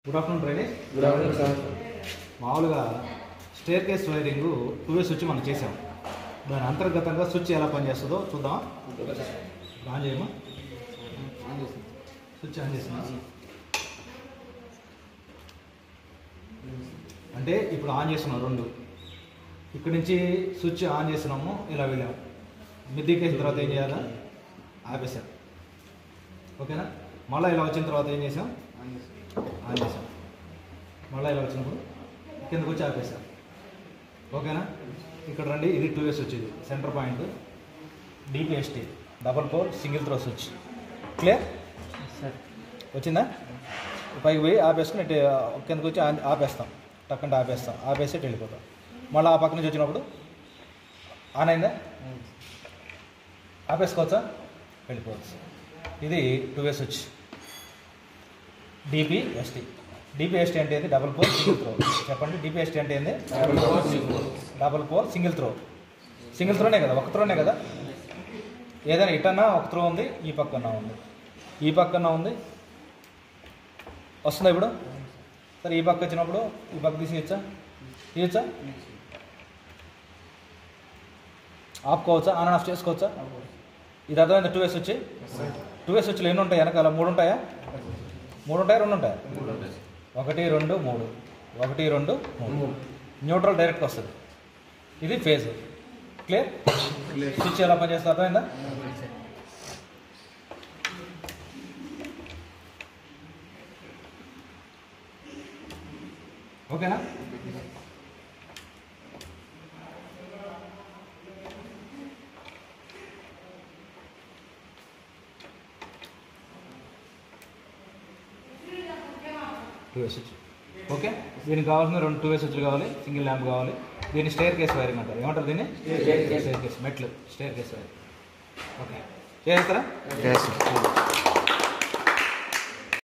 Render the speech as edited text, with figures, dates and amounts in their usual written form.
Good afternoon training. Good afternoon sir. మామూలుగా staircase wiring 2 way switch మనం చేసాం. దాని అంతర్గతంగా స్విచ్ ఎలా పనిచేస్తుందో చూద్దామా? ఆన్ చేయమా? స్విచ్ ఆన్ చేసినా అంటే ఇప్పుడు ఆన్ చేస్తున్నాం 2. ఇక్కడి నుంచి స్విచ్ ఆన్ చేస్తున్నాము, ఇలా వెళ్ళాము. మిద్దెకేసిన తర్వాత ఏం చేయాలా? ఆపేసాం. ఓకేనా? మళ్ళీ ఇలా వచ్చిన తర్వాత ఏం చేసాం? ఆన్ చేసాం. మళ్ళీ ఇలా వచ్చినప్పుడు కిందకు వచ్చి ఆపేసాం. ఓకేనా? ఇక్కడ రండి, ఇది 2 వే స్విచ్. ఇది centre point DPST double pole single throw switch. Clear sir వచ్చిందా? పైకి పోయి ఆపేసుకుని కిందకు వచ్చి ఆపేస్తాం. టక్కంటే ఆపేస్తాం. ఆపేసి వెళ్ళిపోతాం. మళ్ళీ ఆ పక్క నుంచి వచ్చినప్పుడు ఆన్ అయిందా? ఆపేసుకోవచ్చా? వెళ్ళిపోవచ్చు. ఇది 2 వే స్విచ్ DPST అంటే ఏంది? Double pole single throw. చెప్పండి, DPST అంటే ఏంది? Double pole single throw. Single త్రోనే కదా, ఒక త్రోనే కదా. ఏదైనా ఇటన్నా ఒక త్రో ఉంది, ఈ పక్కన ఉంది, ఈ పక్కన ఉంది. వస్తుందా ఇప్పుడు? సరే, ఈ పక్క వచ్చినప్పుడు ఈ పక్క తీసేయచ్చా? తీయచ్చా? ఆపుకోవచ్చా? ఆన్ అండ్ ఆఫ్ చేసుకోవచ్చా? ఇది అర్థమైంది? 2 వే స్విచ్. 2 వే స్విచ్లు ఎన్ని ఉంటాయి? వెనకాల 3 ఉంటాయా? 3 ఉంటాయా? 2 ఉంటాయా? 1 2 3. 1 2 3. న్యూట్రల్ డైరెక్ట్గా వస్తుంది. ఇది ఫేజ్. క్లియర్? స్విచ్ ఎలా పనిచేస్తుంది అర్థమైందా? ఓకేనా? Two way switch. ఓకే, దీనికి కావాల్సిన 2 2 వే స్విచ్లు కావాలి, సింగిల్ ల్యాంప్ కావాలి. దీన్ని స్టేర్ కేస్ వైరింగ్ అంటారు. ఏమంటారు దీన్ని? Staircase. మెట్లు స్టేర్ కేస్ వైరింగ్. ఓకే, చేస్తారా?